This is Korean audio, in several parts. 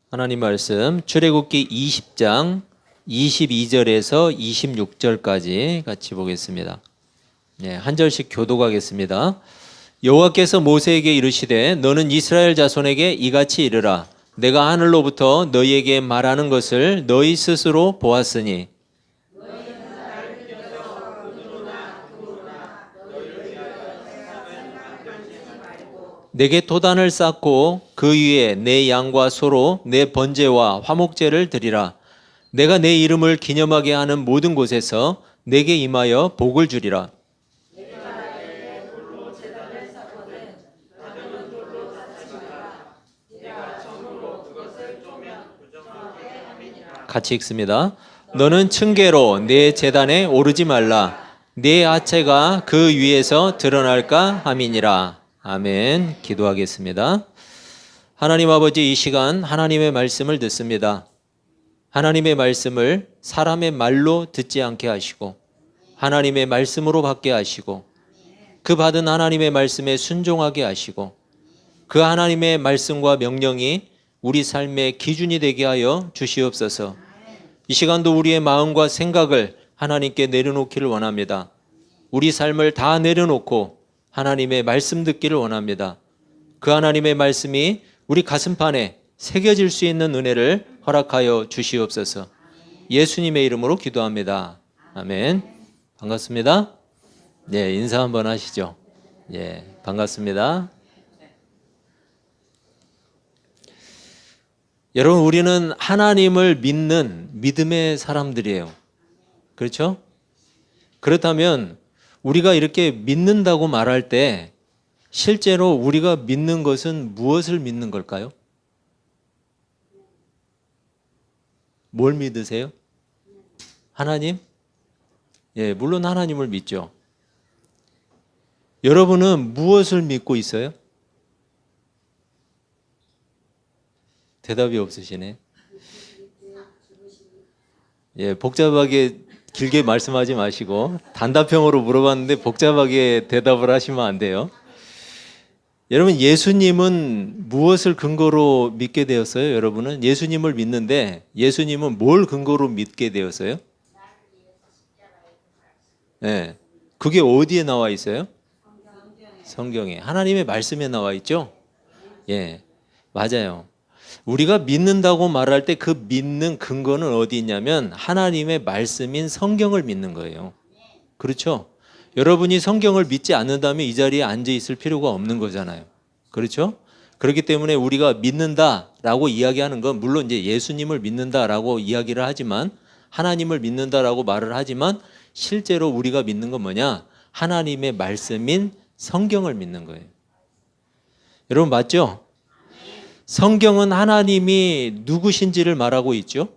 하나님 말씀 출애굽기 20장 22절에서 26절까지 같이 보겠습니다. 한 절씩 교독하겠습니다. 여호와께서 모세에게 이르시되 너는 이스라엘 자손에게 이같이 이르라. 내가 하늘로부터 너희에게 말하는 것을 너희 스스로 보았으니 내게 도단을 쌓고 그 위에 내 양과 소로 내 번제와 화목제를 드리라. 내가 내 이름을 기념하게 하는 모든 곳에서 내게 임하여 복을 주리라. 같이 읽습니다. 너는 층계로 내 제단에 오르지 말라. 내 하체가 그 위에서 드러날까 함이니라. 아멘. 기도하겠습니다. 하나님 아버지, 이 시간 하나님의 말씀을 듣습니다. 하나님의 말씀을 사람의 말로 듣지 않게 하시고 하나님의 말씀으로 받게 하시고 그 받은 하나님의 말씀에 순종하게 하시고 그 하나님의 말씀과 명령이 우리 삶의 기준이 되게 하여 주시옵소서. 이 시간도 우리의 마음과 생각을 하나님께 내려놓기를 원합니다. 우리 삶을 다 내려놓고 하나님의 말씀 듣기를 원합니다. 그 하나님의 말씀이 우리 가슴판에 새겨질 수 있는 은혜를 허락하여 주시옵소서. 예수님의 이름으로 기도합니다. 아멘. 반갑습니다. 인사 한번 하시죠. 반갑습니다. 여러분, 우리는 하나님을 믿는 믿음의 사람들이에요. 그렇죠? 그렇다면 우리가 이렇게 믿는다고 말할 때 실제로 우리가 믿는 것은 무엇을 믿는 걸까요? 뭘 믿으세요? 하나님? 물론 하나님을 믿죠. 여러분은 무엇을 믿고 있어요? 대답이 없으시네. 복잡하게 길게 말씀하지 마시고 단답형으로 물어봤는데 복잡하게 대답을 하시면 안 돼요. 여러분, 예수님은 무엇을 근거로 믿게 되었어요? 여러분은 예수님을 믿는데 예수님은 뭘 근거로 믿게 되었어요? 그게 어디에 나와 있어요? 성경에. 하나님의 말씀에 나와 있죠? 맞아요. 우리가 믿는다고 말할 때 그 믿는 근거는 어디 있냐면 하나님의 말씀인 성경을 믿는 거예요. 그렇죠? 여러분이 성경을 믿지 않는다면 이 자리에 앉아 있을 필요가 없는 거잖아요. 그렇죠? 그렇기 때문에 우리가 믿는다라고 이야기하는 건 물론 이제 예수님을 믿는다라고 이야기를 하지만 하나님을 믿는다라고 말을 하지만 실제로 우리가 믿는 건 뭐냐? 하나님의 말씀인 성경을 믿는 거예요. 여러분, 맞죠? 성경은 하나님이 누구신지를 말하고 있죠.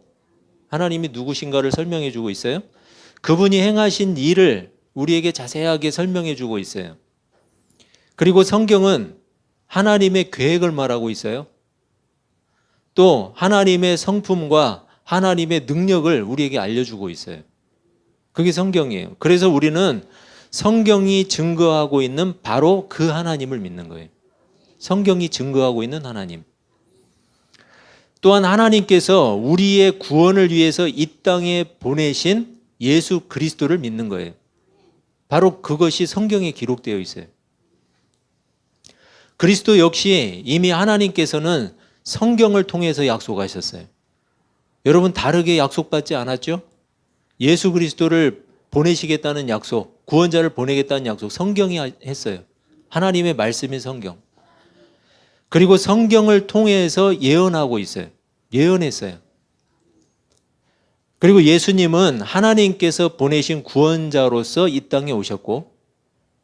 하나님이 누구신가를 설명해 주고 있어요. 그분이 행하신 일을 우리에게 자세하게 설명해 주고 있어요. 그리고 성경은 하나님의 계획을 말하고 있어요. 또 하나님의 성품과 하나님의 능력을 우리에게 알려주고 있어요. 그게 성경이에요. 그래서 우리는 성경이 증거하고 있는 바로 그 하나님을 믿는 거예요. 성경이 증거하고 있는 하나님. 또한 하나님께서 우리의 구원을 위해서 이 땅에 보내신 예수 그리스도를 믿는 거예요. 바로 그것이 성경에 기록되어 있어요. 그리스도 역시 이미 하나님께서는 성경을 통해서 약속하셨어요. 여러분, 다르게 약속받지 않았죠? 예수 그리스도를 보내시겠다는 약속, 구원자를 보내겠다는 약속 성경이 했어요. 하나님의 말씀인 성경. 그리고 성경을 통해서 예언하고 있어요. 예언했어요. 그리고 예수님은 하나님께서 보내신 구원자로서 이 땅에 오셨고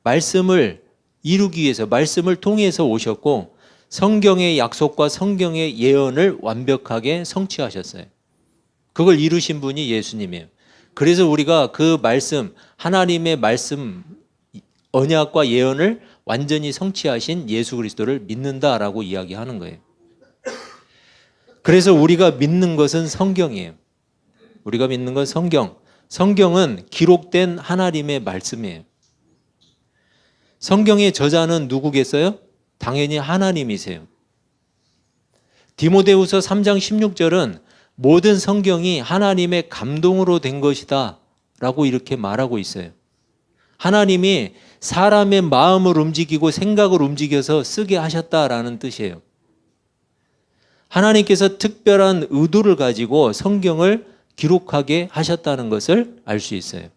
말씀을 이루기 위해서 말씀을 통해서 오셨고 성경의 약속과 성경의 예언을 완벽하게 성취하셨어요. 그걸 이루신 분이 예수님이에요. 그래서 우리가 그 말씀, 하나님의 말씀, 언약과 예언을 완전히 성취하신 예수 그리스도를 믿는다라고 이야기하는 거예요. 그래서 우리가 믿는 것은 성경이에요. 우리가 믿는 건 성경. 성경은 기록된 하나님의 말씀이에요. 성경의 저자는 누구겠어요? 당연히 하나님이세요. 디모데후서 3장 16절은 모든 성경이 하나님의 감동으로 된 것이다 라고 이렇게 말하고 있어요. 하나님이 사람의 마음을 움직이고 생각을 움직여서 쓰게 하셨다라는 뜻이에요. 하나님께서 특별한 의도를 가지고 성경을 기록하게 하셨다는 것을 알 수 있어요.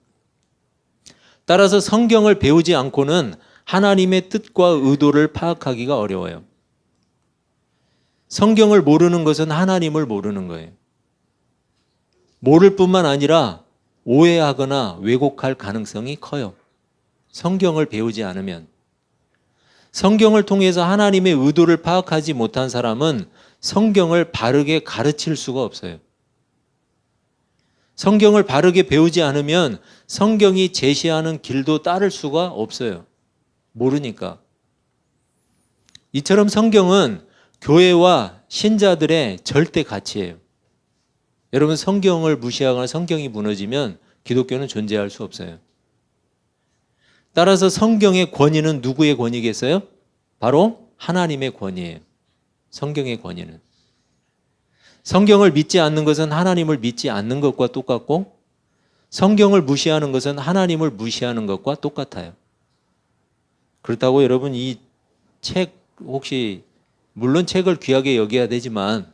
따라서 성경을 배우지 않고는 하나님의 뜻과 의도를 파악하기가 어려워요. 성경을 모르는 것은 하나님을 모르는 거예요. 모를 뿐만 아니라 오해하거나 왜곡할 가능성이 커요. 성경을 배우지 않으면. 성경을 통해서 하나님의 의도를 파악하지 못한 사람은 성경을 바르게 가르칠 수가 없어요. 성경을 바르게 배우지 않으면 성경이 제시하는 길도 따를 수가 없어요. 모르니까. 이처럼 성경은 교회와 신자들의 절대 가치예요. 여러분, 성경을 무시하거나 성경이 무너지면 기독교는 존재할 수 없어요. 따라서 성경의 권위는 누구의 권위겠어요? 바로 하나님의 권위예요. 성경의 권위는. 성경을 믿지 않는 것은 하나님을 믿지 않는 것과 똑같고, 성경을 무시하는 것은 하나님을 무시하는 것과 똑같아요. 그렇다고 여러분, 이 책 혹시 물론 책을 귀하게 여겨야 되지만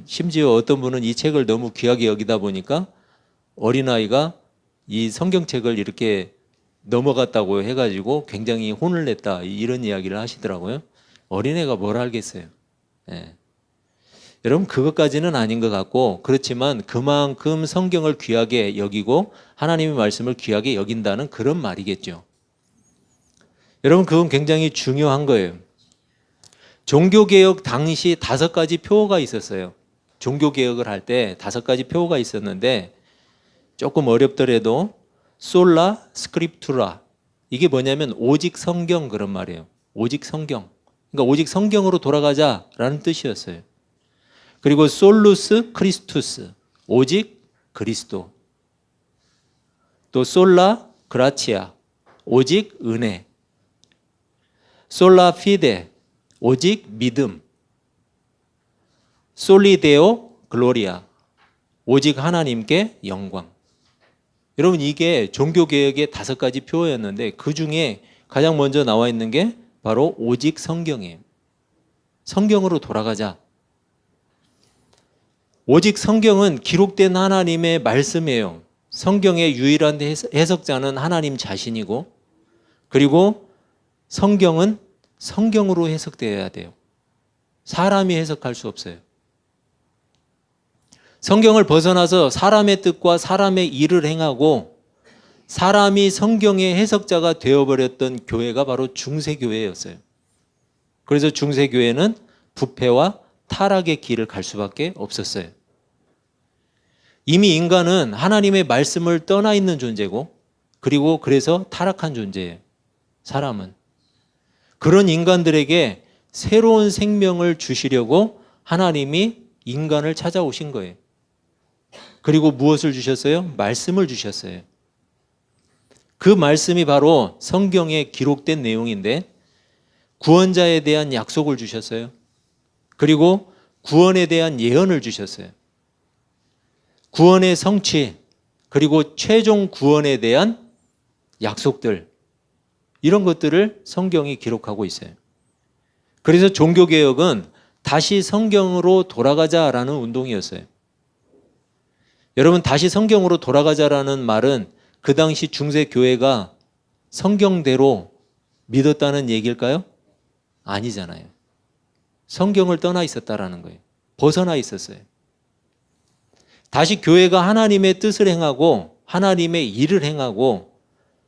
심지어 어떤 분은 이 책을 너무 귀하게 여기다 보니까 어린아이가 이 성경책을 이렇게 넘어갔다고 해가지고 굉장히 혼을 냈다, 이런 이야기를 하시더라고요. 어린애가 뭘 알겠어요. 예. 여러분, 그것까지는 아닌 것 같고, 그렇지만 그만큼 성경을 귀하게 여기고 하나님의 말씀을 귀하게 여긴다는 그런 말이겠죠. 여러분, 그건 굉장히 중요한 거예요. 종교개혁 당시 5가지 표어가 있었어요. 종교개혁을 할 때 5가지 표어가 있었는데 조금 어렵더라도 솔라 스크립투라, 이게 뭐냐면 오직 성경, 그런 말이에요. 오직 성경. 그러니까 오직 성경으로 돌아가자라는 뜻이었어요. 그리고 솔루스 크리스투스, 오직 그리스도. 또 솔라 그라치아, 오직 은혜. 솔라 피데, 오직 믿음. 솔리데오 글로리아, 오직 하나님께 영광. 여러분, 이게 종교개혁의 5가지 표어였는데 그 중에 가장 먼저 나와 있는 게 바로 오직 성경이에요. 성경으로 돌아가자. 오직 성경은 기록된 하나님의 말씀이에요. 성경의 유일한 해석자는 하나님 자신이고, 그리고 성경은 성경으로 해석되어야 돼요. 사람이 해석할 수 없어요. 성경을 벗어나서 사람의 뜻과 사람의 일을 행하고 사람이 성경의 해석자가 되어버렸던 교회가 바로 중세교회였어요. 그래서 중세교회는 부패와 타락의 길을 갈 수밖에 없었어요. 이미 인간은 하나님의 말씀을 떠나 있는 존재고, 그리고 그래서 타락한 존재예요. 사람은. 그런 인간들에게 새로운 생명을 주시려고 하나님이 인간을 찾아오신 거예요. 그리고 무엇을 주셨어요? 말씀을 주셨어요. 그 말씀이 바로 성경에 기록된 내용인데, 구원자에 대한 약속을 주셨어요. 그리고 구원에 대한 예언을 주셨어요. 구원의 성취, 그리고 최종 구원에 대한 약속들, 이런 것들을 성경이 기록하고 있어요. 그래서 종교개혁은 다시 성경으로 돌아가자라는 운동이었어요. 여러분, 다시 성경으로 돌아가자라는 말은 그 당시 중세교회가 성경대로 믿었다는 얘기일까요? 아니잖아요. 성경을 떠나 있었다라는 거예요. 벗어나 있었어요. 다시 교회가 하나님의 뜻을 행하고 하나님의 일을 행하고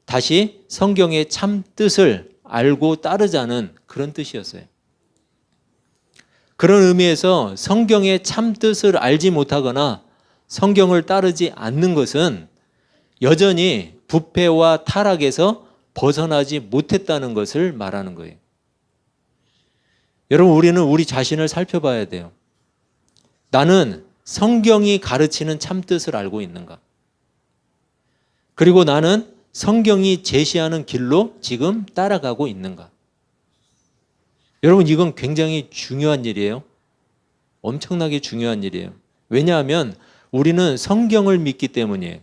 다시 성경의 참 뜻을 알고 따르자는 그런 뜻이었어요. 그런 의미에서 성경의 참 뜻을 알지 못하거나 성경을 따르지 않는 것은 여전히 부패와 타락에서 벗어나지 못했다는 것을 말하는 거예요. 여러분, 우리는 우리 자신을 살펴봐야 돼요. 나는 성경이 가르치는 참 뜻을 알고 있는가? 그리고 나는 성경이 제시하는 길로 지금 따라가고 있는가? 여러분, 이건 굉장히 중요한 일이에요. 엄청나게 중요한 일이에요. 왜냐하면 우리는 성경을 믿기 때문이에요.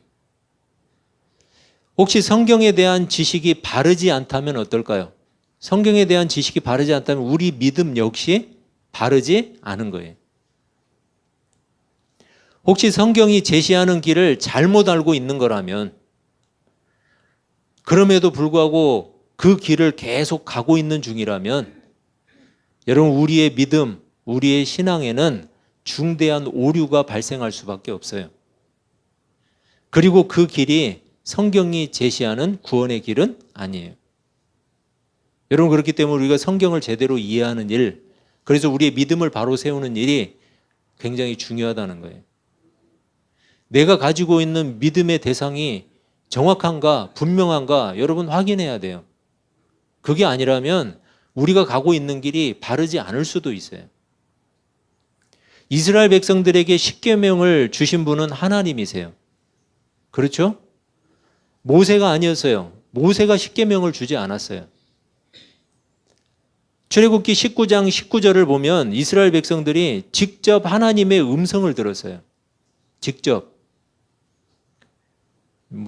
혹시 성경에 대한 지식이 바르지 않다면 어떨까요? 성경에 대한 지식이 바르지 않다면 우리 믿음 역시 바르지 않은 거예요. 혹시 성경이 제시하는 길을 잘못 알고 있는 거라면, 그럼에도 불구하고 그 길을 계속 가고 있는 중이라면, 여러분, 우리의 믿음, 우리의 신앙에는 중대한 오류가 발생할 수밖에 없어요. 그리고 그 길이 성경이 제시하는 구원의 길은 아니에요. 여러분, 그렇기 때문에 우리가 성경을 제대로 이해하는 일, 그래서 우리의 믿음을 바로 세우는 일이 굉장히 중요하다는 거예요. 내가 가지고 있는 믿음의 대상이 정확한가, 분명한가 여러분 확인해야 돼요. 그게 아니라면 우리가 가고 있는 길이 바르지 않을 수도 있어요. 이스라엘 백성들에게 십계명을 주신 분은 하나님이세요. 그렇죠? 모세가 아니었어요. 모세가 십계명을 주지 않았어요. 출애굽기 19장 19절을 보면 이스라엘 백성들이 직접 하나님의 음성을 들었어요. 직접.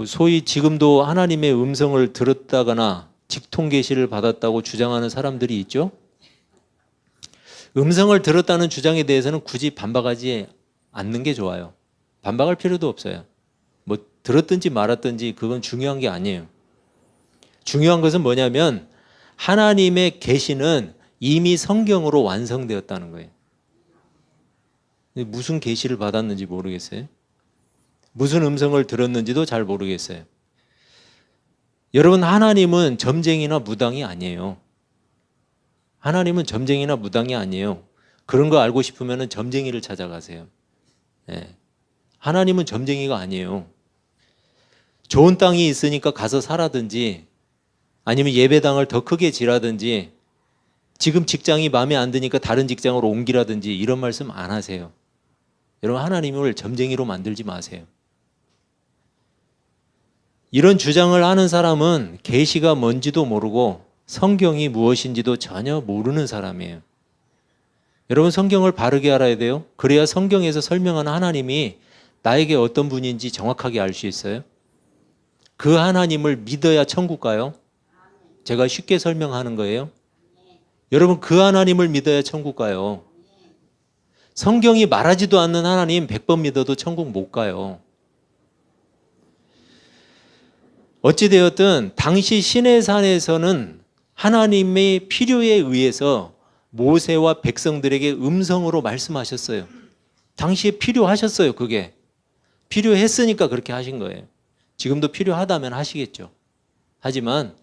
소위 지금도 하나님의 음성을 들었다거나 직통 계시를 받았다고 주장하는 사람들이 있죠. 음성을 들었다는 주장에 대해서는 굳이 반박하지 않는 게 좋아요. 반박할 필요도 없어요. 뭐 들었든지 말았든지 그건 중요한 게 아니에요. 중요한 것은 뭐냐면 하나님의 계시는 이미 성경으로 완성되었다는 거예요. 무슨 계시를 받았는지 모르겠어요. 무슨 음성을 들었는지도 잘 모르겠어요. 여러분, 하나님은 점쟁이나 무당이 아니에요. 하나님은 점쟁이나 무당이 아니에요. 그런 거 알고 싶으면 점쟁이를 찾아가세요. 네. 하나님은 점쟁이가 아니에요. 좋은 땅이 있으니까 가서 살아든지 아니면 예배당을 더 크게 지라든지 지금 직장이 마음에 안 드니까 다른 직장으로 옮기라든지 이런 말씀 안 하세요. 여러분, 하나님을 점쟁이로 만들지 마세요. 이런 주장을 하는 사람은 계시가 뭔지도 모르고 성경이 무엇인지도 전혀 모르는 사람이에요. 여러분, 성경을 바르게 알아야 돼요. 그래야 성경에서 설명하는 하나님이 나에게 어떤 분인지 정확하게 알 수 있어요. 그 하나님을 믿어야 천국 가요. 제가 쉽게 설명하는 거예요. 여러분, 그 하나님을 믿어야 천국 가요. 성경이 말하지도 않는 하나님 100번 믿어도 천국 못 가요. 어찌되었든 당시 시내산에서는 하나님의 필요에 의해서 모세와 백성들에게 음성으로 말씀하셨어요. 당시에 필요하셨어요. 그게 필요했으니까 그렇게 하신 거예요. 지금도 필요하다면 하시겠죠. 하지만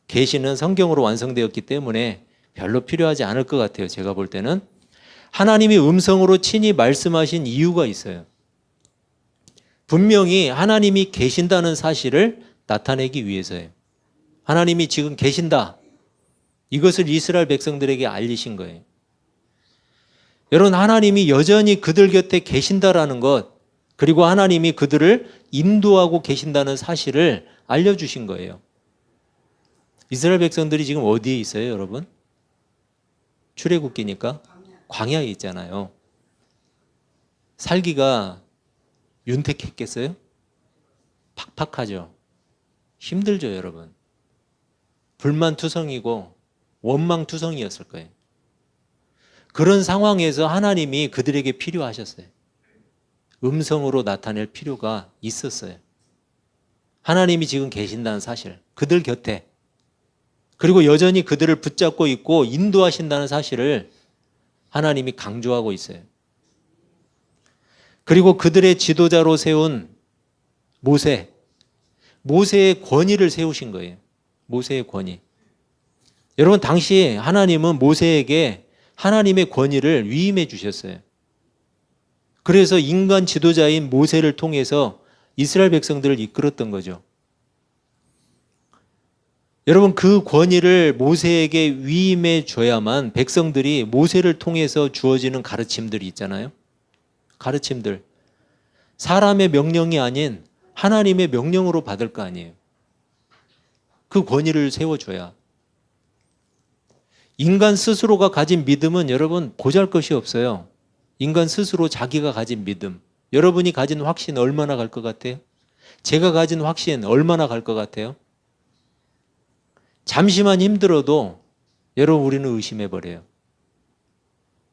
계시는 성경으로 완성되었기 때문에 별로 필요하지 않을 것 같아요. 제가 볼 때는 하나님이 음성으로 친히 말씀하신 이유가 있어요. 분명히 하나님이 계신다는 사실을 나타내기 위해서예요. 하나님이 지금 계신다. 이것을 이스라엘 백성들에게 알리신 거예요. 여러분, 하나님이 여전히 그들 곁에 계신다라는 것, 그리고 하나님이 그들을 인도하고 계신다는 사실을 알려주신 거예요. 이스라엘 백성들이 지금 어디에 있어요, 여러분? 출애굽기니까 광야에 있잖아요. 살기가 윤택했겠어요? 팍팍하죠. 힘들죠, 여러분. 불만투성이고 원망투성이었을 거예요. 그런 상황에서 하나님이 그들에게 필요하셨어요. 음성으로 나타낼 필요가 있었어요. 하나님이 지금 계신다는 사실, 그들 곁에, 그리고 여전히 그들을 붙잡고 있고 인도하신다는 사실을 하나님이 강조하고 있어요. 그리고 그들의 지도자로 세운 모세의 권위를 세우신 거예요. 모세의 권위. 여러분, 당시 하나님은 모세에게 하나님의 권위를 위임해 주셨어요. 그래서 인간 지도자인 모세를 통해서 이스라엘 백성들을 이끌었던 거죠. 여러분, 그 권위를 모세에게 위임해 줘야만 백성들이 모세를 통해서 주어지는 가르침들이 있잖아요. 가르침들. 사람의 명령이 아닌 하나님의 명령으로 받을 거 아니에요. 그 권위를 세워줘야. 인간 스스로가 가진 믿음은 여러분 보잘것이 없어요. 인간 스스로 자기가 가진 믿음, 여러분이 가진 확신 얼마나 갈 것 같아요? 제가 가진 확신 얼마나 갈 것 같아요? 잠시만 힘들어도 여러분 우리는 의심해버려요.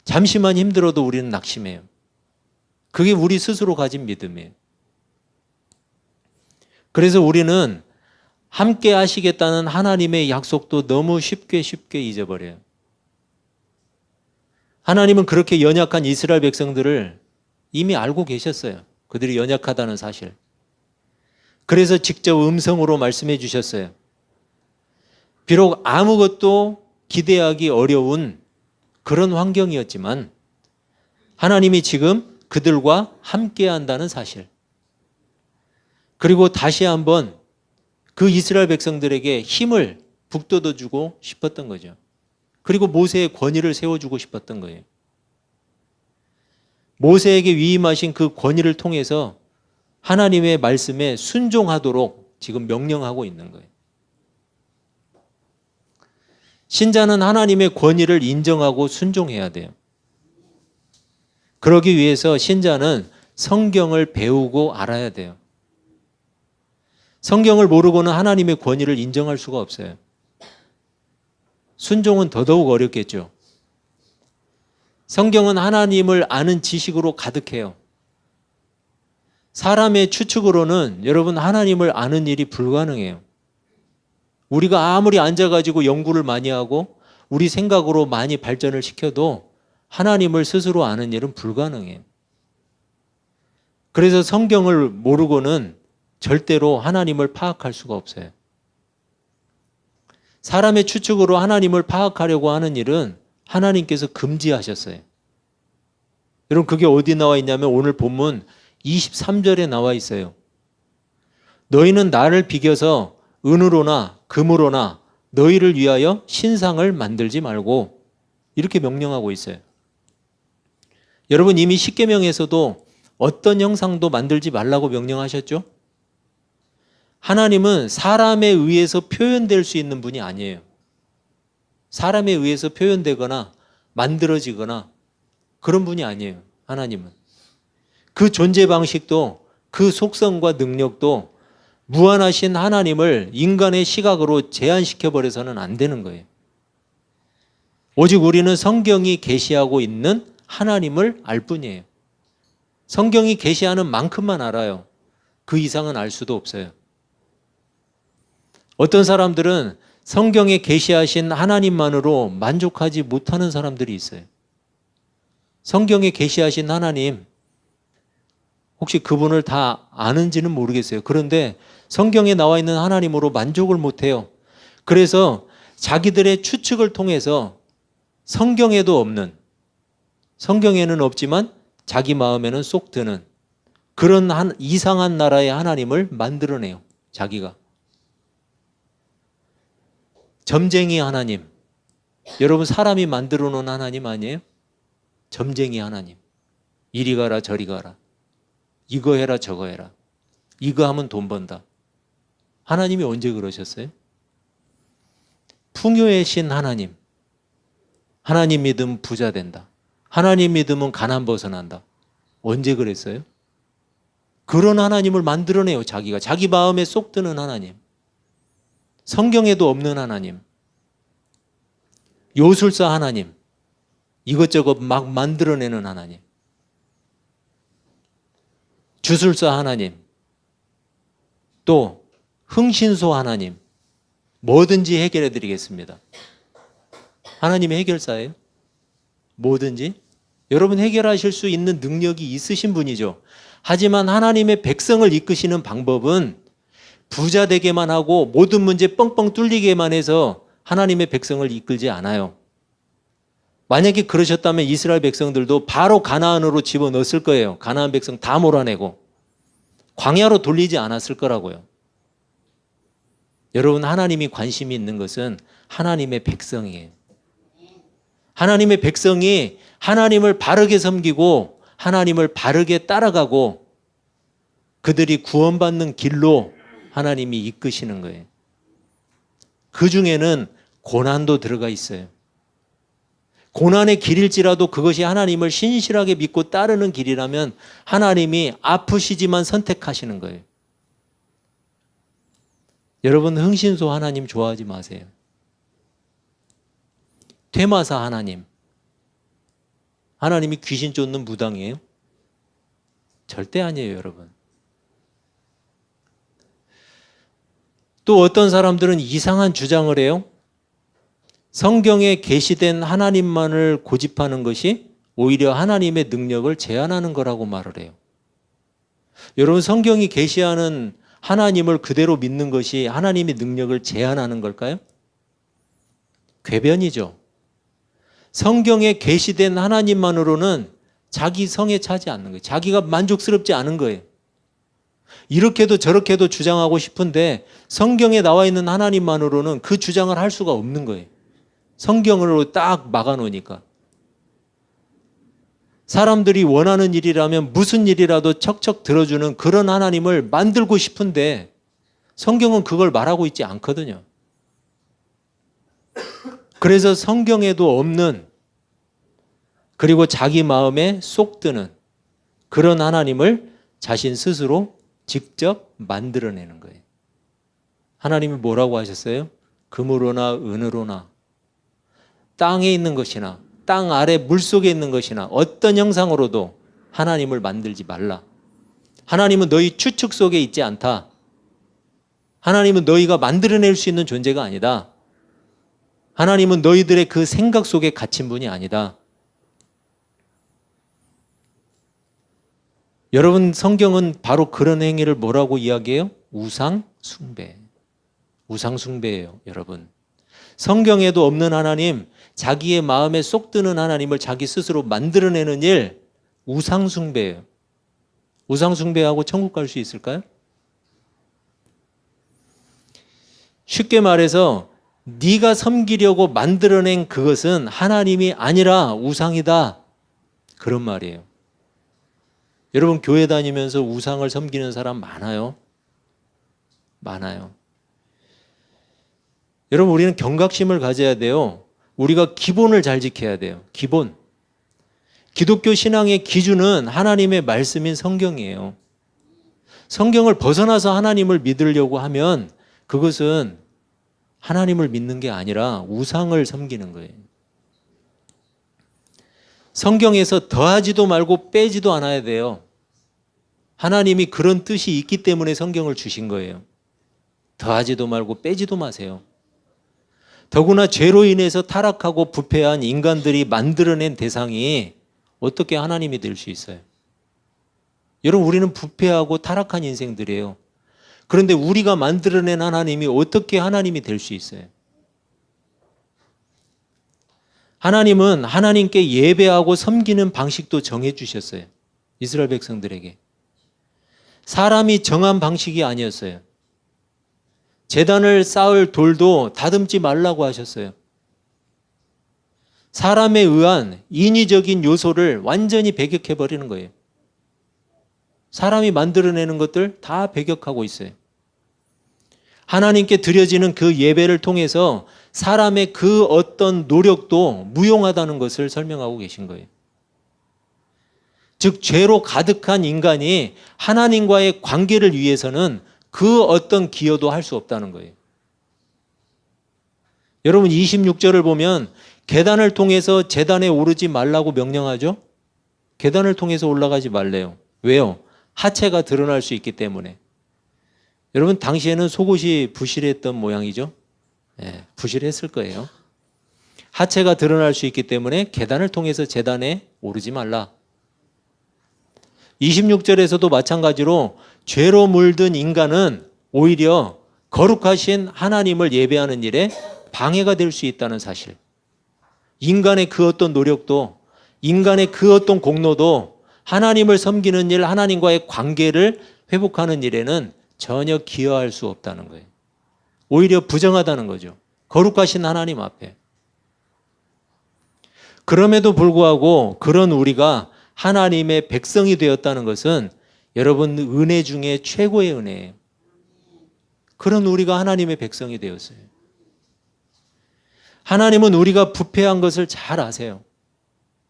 잠시만 힘들어도 우리는 낙심해요. 그게 우리 스스로 가진 믿음이에요. 그래서 우리는 함께 하시겠다는 하나님의 약속도 너무 쉽게 잊어버려요. 하나님은 그렇게 연약한 이스라엘 백성들을 이미 알고 계셨어요. 그들이 연약하다는 사실. 그래서 직접 음성으로 말씀해 주셨어요. 비록 아무것도 기대하기 어려운 그런 환경이었지만 하나님이 지금 그들과 함께 한다는 사실. 그리고 다시 한번 그 이스라엘 백성들에게 힘을 북돋워주고 싶었던 거죠. 그리고 모세의 권위를 세워주고 싶었던 거예요. 모세에게 위임하신 그 권위를 통해서 하나님의 말씀에 순종하도록 지금 명령하고 있는 거예요. 신자는 하나님의 권위를 인정하고 순종해야 돼요. 그러기 위해서 신자는 성경을 배우고 알아야 돼요. 성경을 모르고는 하나님의 권위를 인정할 수가 없어요. 순종은 더더욱 어렵겠죠. 성경은 하나님을 아는 지식으로 가득해요. 사람의 추측으로는 여러분 하나님을 아는 일이 불가능해요. 우리가 아무리 앉아가지고 연구를 많이 하고 우리 생각으로 많이 발전을 시켜도 하나님을 스스로 아는 일은 불가능해요. 그래서 성경을 모르고는 절대로 하나님을 파악할 수가 없어요. 사람의 추측으로 하나님을 파악하려고 하는 일은 하나님께서 금지하셨어요. 여러분 그게 어디 나와 있냐면 오늘 본문 23절에 나와 있어요. 너희는 나를 비겨서 은으로나 금으로나 너희를 위하여 신상을 만들지 말고 이렇게 명령하고 있어요. 여러분 이미 십계명에서도 어떤 형상도 만들지 말라고 명령하셨죠? 하나님은 사람에 의해서 표현될 수 있는 분이 아니에요. 사람에 의해서 표현되거나 만들어지거나 그런 분이 아니에요. 하나님은. 그 존재 방식도 그 속성과 능력도 무한하신 하나님을 인간의 시각으로 제한시켜버려서는 안 되는 거예요. 오직 우리는 성경이 계시하고 있는 하나님을 알 뿐이에요. 성경이 계시하는 만큼만 알아요. 그 이상은 알 수도 없어요. 어떤 사람들은 성경에 계시하신 하나님만으로 만족하지 못하는 사람들이 있어요. 성경에 계시하신 하나님, 혹시 그분을 다 아는지는 모르겠어요. 그런데 성경에 나와 있는 하나님으로 만족을 못해요. 그래서 자기들의 추측을 통해서 성경에도 없는, 성경에는 없지만 자기 마음에는 쏙 드는 그런 이상한 나라의 하나님을 만들어내요. 자기가. 점쟁이 하나님. 여러분 사람이 만들어 놓은 하나님 아니에요? 점쟁이 하나님. 이리 가라 저리 가라. 이거 해라 저거 해라. 이거 하면 돈 번다. 하나님이 언제 그러셨어요? 풍요의 신 하나님. 하나님 믿으면 부자 된다. 하나님 믿으면 가난 벗어난다. 언제 그랬어요? 그런 하나님을 만들어내요. 자기가. 자기 마음에 쏙 드는 하나님. 성경에도 없는 하나님. 요술사 하나님. 이것저것 막 만들어내는 하나님. 주술사 하나님. 또 흥신소 하나님. 뭐든지 해결해 드리겠습니다. 하나님의 해결사예요? 뭐든지? 여러분 해결하실 수 있는 능력이 있으신 분이죠. 하지만 하나님의 백성을 이끄시는 방법은 부자 되게만 하고 모든 문제 뻥뻥 뚫리게만 해서 하나님의 백성을 이끌지 않아요. 만약에 그러셨다면 이스라엘 백성들도 바로 가나안으로 집어넣었을 거예요. 가나안 백성 다 몰아내고 광야로 돌리지 않았을 거라고요. 여러분 하나님이 관심이 있는 것은 하나님의 백성이에요. 하나님의 백성이 하나님을 바르게 섬기고 하나님을 바르게 따라가고 그들이 구원받는 길로 하나님이 이끄시는 거예요. 그 중에는 고난도 들어가 있어요. 고난의 길일지라도 그것이 하나님을 신실하게 믿고 따르는 길이라면 하나님이 아프시지만 선택하시는 거예요. 여러분, 흥신소 하나님 좋아하지 마세요. 퇴마사 하나님. 하나님이 귀신 쫓는 무당이에요? 절대 아니에요, 여러분. 또 어떤 사람들은 이상한 주장을 해요. 성경에 계시된 하나님만을 고집하는 것이 오히려 하나님의 능력을 제한하는 거라고 말을 해요. 여러분, 성경이 계시하는 하나님을 그대로 믿는 것이 하나님의 능력을 제한하는 걸까요? 궤변이죠. 성경에 계시된 하나님만으로는 자기 성에 차지 않는 거예요. 자기가 만족스럽지 않은 거예요. 이렇게도 저렇게도 주장하고 싶은데 성경에 나와 있는 하나님만으로는 그 주장을 할 수가 없는 거예요. 성경으로 딱 막아놓으니까. 사람들이 원하는 일이라면 무슨 일이라도 척척 들어주는 그런 하나님을 만들고 싶은데 성경은 그걸 말하고 있지 않거든요. 그래서 성경에도 없는, 그리고 자기 마음에 쏙 드는 그런 하나님을 자신 스스로 직접 만들어내는 거예요. 하나님이 뭐라고 하셨어요? 금으로나 은으로나 땅에 있는 것이나 땅 아래 물속에 있는 것이나 어떤 형상으로도 하나님을 만들지 말라. 하나님은 너희 추측 속에 있지 않다. 하나님은 너희가 만들어낼 수 있는 존재가 아니다. 하나님은 너희들의 그 생각 속에 갇힌 분이 아니다. 여러분, 성경은 바로 그런 행위를 뭐라고 이야기해요? 우상 숭배. 우상 숭배예요, 여러분. 성경에도 없는 하나님, 자기의 마음에 쏙 드는 하나님을 자기 스스로 만들어내는 일, 우상 숭배예요. 우상 숭배하고 천국 갈 수 있을까요? 쉽게 말해서 네가 섬기려고 만들어낸 그것은 하나님이 아니라 우상이다. 그런 말이에요. 여러분, 교회 다니면서 우상을 섬기는 사람 많아요? 많아요. 여러분, 우리는 경각심을 가져야 돼요. 우리가 기본을 잘 지켜야 돼요. 기본. 기독교 신앙의 기준은 하나님의 말씀인 성경이에요. 성경을 벗어나서 하나님을 믿으려고 하면 그것은 하나님을 믿는 게 아니라 우상을 섬기는 거예요. 성경에서 더하지도 말고 빼지도 않아야 돼요. 하나님이 그런 뜻이 있기 때문에 성경을 주신 거예요. 더하지도 말고 빼지도 마세요. 더구나 죄로 인해서 타락하고 부패한 인간들이 만들어낸 대상이 어떻게 하나님이 될 수 있어요? 여러분, 우리는 부패하고 타락한 인생들이에요. 그런데 우리가 만들어낸 하나님이 어떻게 하나님이 될 수 있어요? 하나님은 하나님께 예배하고 섬기는 방식도 정해 주셨어요. 이스라엘 백성들에게. 사람이 정한 방식이 아니었어요. 제단을 쌓을 돌도 다듬지 말라고 하셨어요. 사람에 의한 인위적인 요소를 완전히 배격해버리는 거예요. 사람이 만들어내는 것들 다 배격하고 있어요. 하나님께 드려지는 그 예배를 통해서 사람의 그 어떤 노력도 무용하다는 것을 설명하고 계신 거예요. 즉, 죄로 가득한 인간이 하나님과의 관계를 위해서는 그 어떤 기여도 할 수 없다는 거예요. 여러분, 26절을 보면 계단을 통해서 제단에 오르지 말라고 명령하죠? 계단을 통해서 올라가지 말래요. 왜요? 하체가 드러날 수 있기 때문에. 여러분, 당시에는 속옷이 부실했던 모양이죠? 네, 부실했을 거예요. 하체가 드러날 수 있기 때문에 계단을 통해서 제단에 오르지 말라. 26절에서도 마찬가지로 죄로 물든 인간은 오히려 거룩하신 하나님을 예배하는 일에 방해가 될 수 있다는 사실. 인간의 그 어떤 노력도, 인간의 그 어떤 공로도 하나님을 섬기는 일, 하나님과의 관계를 회복하는 일에는 전혀 기여할 수 없다는 거예요. 오히려 부정하다는 거죠. 거룩하신 하나님 앞에. 그럼에도 불구하고 그런 우리가 하나님의 백성이 되었다는 것은 여러분, 은혜 중에 최고의 은혜예요. 그런 우리가 하나님의 백성이 되었어요. 하나님은 우리가 부패한 것을 잘 아세요.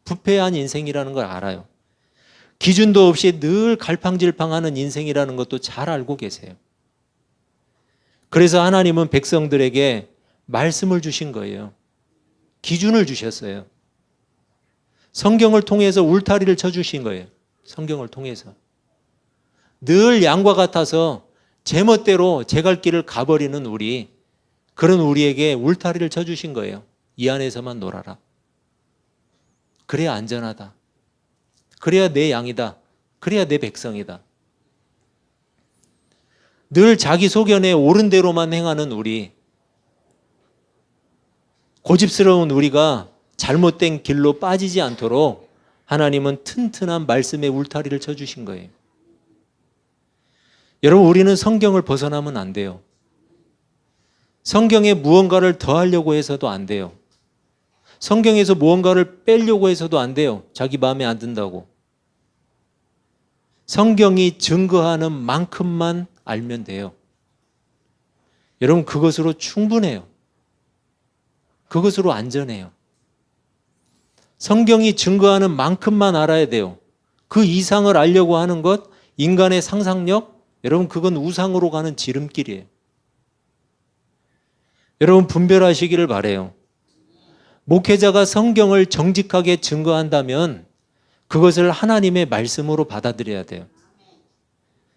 부패한 인생이라는 걸 알아요. 기준도 없이 늘 갈팡질팡하는 인생이라는 것도 잘 알고 계세요. 그래서 하나님은 백성들에게 말씀을 주신 거예요. 기준을 주셨어요. 성경을 통해서 울타리를 쳐주신 거예요. 성경을 통해서. 늘 양과 같아서 제멋대로 제 갈 길을 가버리는 그런 우리에게 울타리를 쳐주신 거예요. 이 안에서만 놀아라. 그래야 안전하다. 그래야 내 양이다. 그래야 내 백성이다. 늘 자기 소견에 옳은 대로만 행하는 고집스러운 우리가 잘못된 길로 빠지지 않도록 하나님은 튼튼한 말씀의 울타리를 쳐주신 거예요. 여러분, 우리는 성경을 벗어나면 안 돼요. 성경에 무언가를 더하려고 해서도 안 돼요. 성경에서 무언가를 빼려고 해서도 안 돼요. 자기 마음에 안 든다고. 성경이 증거하는 만큼만 알면 돼요. 여러분, 그것으로 충분해요. 그것으로 안전해요. 성경이 증거하는 만큼만 알아야 돼요. 그 이상을 알려고 하는 것, 인간의 상상력, 여러분, 그건 우상으로 가는 지름길이에요. 여러분, 분별하시기를 바라요. 목회자가 성경을 정직하게 증거한다면 그것을 하나님의 말씀으로 받아들여야 돼요.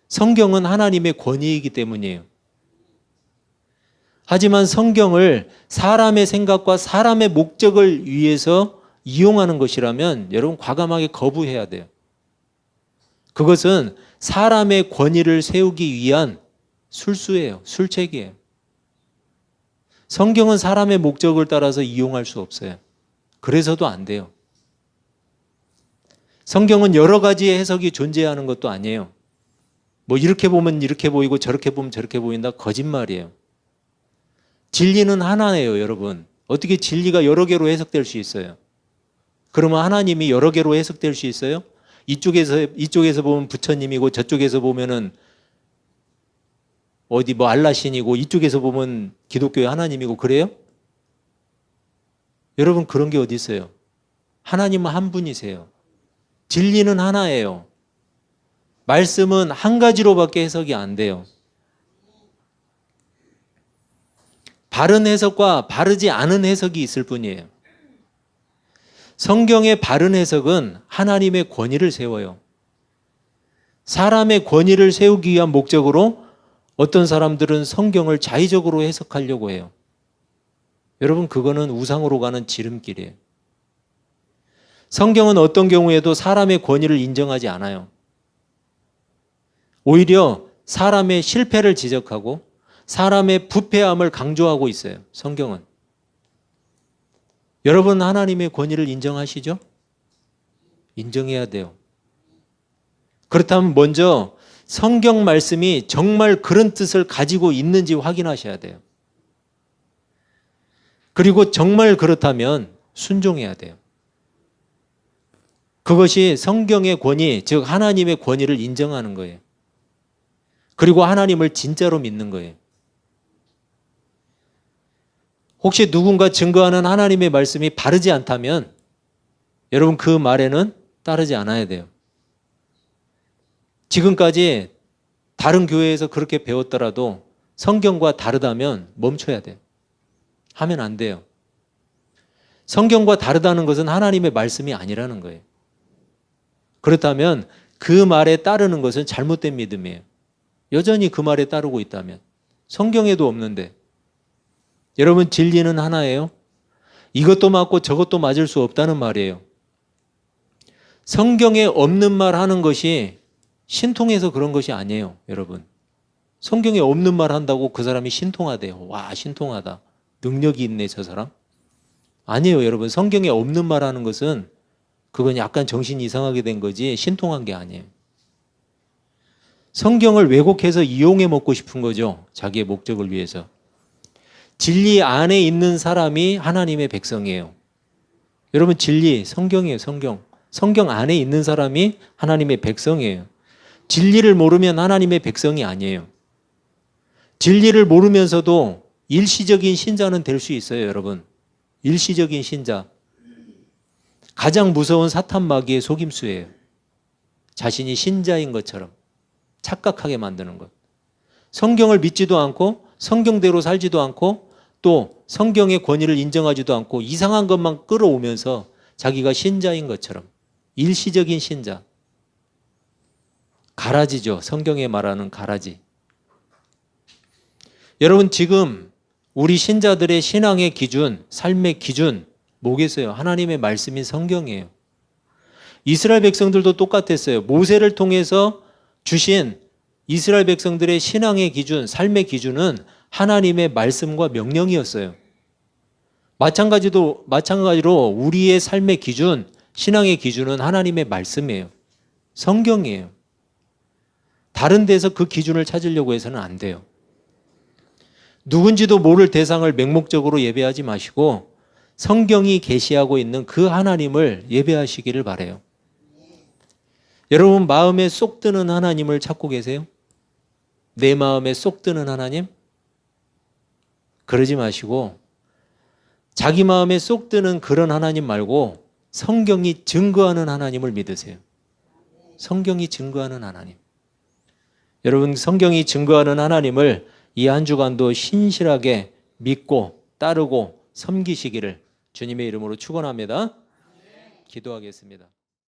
성경은 하나님의 권위이기 때문이에요. 하지만 성경을 사람의 생각과 사람의 목적을 위해서 이용하는 것이라면 여러분, 과감하게 거부해야 돼요. 그것은 사람의 권위를 세우기 위한 술수예요. 술책이에요. 성경은 사람의 목적을 따라서 이용할 수 없어요. 그래서도 안 돼요. 성경은 여러 가지의 해석이 존재하는 것도 아니에요. 뭐 이렇게 보면 이렇게 보이고 저렇게 보면 저렇게 보인다. 거짓말이에요. 진리는 하나예요, 여러분. 어떻게 진리가 여러 개로 해석될 수 있어요? 그러면 하나님이 여러 개로 해석될 수 있어요? 이쪽에서 보면 부처님이고 저쪽에서 보면은 어디 뭐 알라신이고 이쪽에서 보면 기독교의 하나님이고 그래요? 여러분, 그런 게 어디 있어요? 하나님은 한 분이세요. 진리는 하나예요. 말씀은 한 가지로밖에 해석이 안 돼요. 바른 해석과 바르지 않은 해석이 있을 뿐이에요. 성경의 바른 해석은 하나님의 권위를 세워요. 사람의 권위를 세우기 위한 목적으로 어떤 사람들은 성경을 자의적으로 해석하려고 해요. 여러분, 그거는 우상으로 가는 지름길이에요. 성경은 어떤 경우에도 사람의 권위를 인정하지 않아요. 오히려 사람의 실패를 지적하고 사람의 부패함을 강조하고 있어요. 성경은. 여러분, 하나님의 권위를 인정하시죠? 인정해야 돼요. 그렇다면 먼저 성경 말씀이 정말 그런 뜻을 가지고 있는지 확인하셔야 돼요. 그리고 정말 그렇다면 순종해야 돼요. 그것이 성경의 권위, 즉 하나님의 권위를 인정하는 거예요. 그리고 하나님을 진짜로 믿는 거예요. 혹시 누군가 증거하는 하나님의 말씀이 바르지 않다면 여러분, 그 말에는 따르지 않아야 돼요. 지금까지 다른 교회에서 그렇게 배웠더라도 성경과 다르다면 멈춰야 돼요. 하면 안 돼요. 성경과 다르다는 것은 하나님의 말씀이 아니라는 거예요. 그렇다면 그 말에 따르는 것은 잘못된 믿음이에요. 여전히 그 말에 따르고 있다면. 성경에도 없는데. 여러분, 진리는 하나예요. 이것도 맞고 저것도 맞을 수 없다는 말이에요. 성경에 없는 말 하는 것이 신통해서 그런 것이 아니에요, 여러분. 성경에 없는 말 한다고 그 사람이 신통하대요. 와, 신통하다. 능력이 있네, 저 사람. 아니에요, 여러분. 성경에 없는 말 하는 것은 그건 약간 정신이 이상하게 된 거지 신통한 게 아니에요. 성경을 왜곡해서 이용해 먹고 싶은 거죠. 자기의 목적을 위해서. 진리 안에 있는 사람이 하나님의 백성이에요. 여러분, 진리, 성경이에요, 성경. 성경 안에 있는 사람이 하나님의 백성이에요. 진리를 모르면 하나님의 백성이 아니에요. 진리를 모르면서도 일시적인 신자는 될 수 있어요, 여러분. 일시적인 신자. 가장 무서운 사탄 마귀의 속임수예요. 자신이 신자인 것처럼 착각하게 만드는 것. 성경을 믿지도 않고 성경대로 살지도 않고 또 성경의 권위를 인정하지도 않고 이상한 것만 끌어오면서 자기가 신자인 것처럼 일시적인 신자. 가라지죠. 성경에 말하는 가라지. 여러분 지금 우리 신자들의 신앙의 기준, 삶의 기준 뭐겠어요? 하나님의 말씀인 성경이에요. 이스라엘 백성들도 똑같았어요. 모세를 통해서 주신 이스라엘 백성들의 신앙의 기준, 삶의 기준은 하나님의 말씀과 명령이었어요. 마찬가지로 우리의 삶의 기준, 신앙의 기준은 하나님의 말씀이에요. 성경이에요. 다른 데서 그 기준을 찾으려고 해서는 안 돼요. 누군지도 모를 대상을 맹목적으로 예배하지 마시고 성경이 계시하고 있는 그 하나님을 예배하시기를 바라요. 여러분 마음에 쏙 드는 하나님을 찾고 계세요? 내 마음에 쏙 드는 하나님? 그러지 마시고 자기 마음에 쏙 드는 그런 하나님 말고 성경이 증거하는 하나님을 믿으세요. 성경이 증거하는 하나님. 여러분 성경이 증거하는 하나님을 이 한 주간도 신실하게 믿고 따르고 섬기시기를 주님의 이름으로 축원합니다. 기도하겠습니다.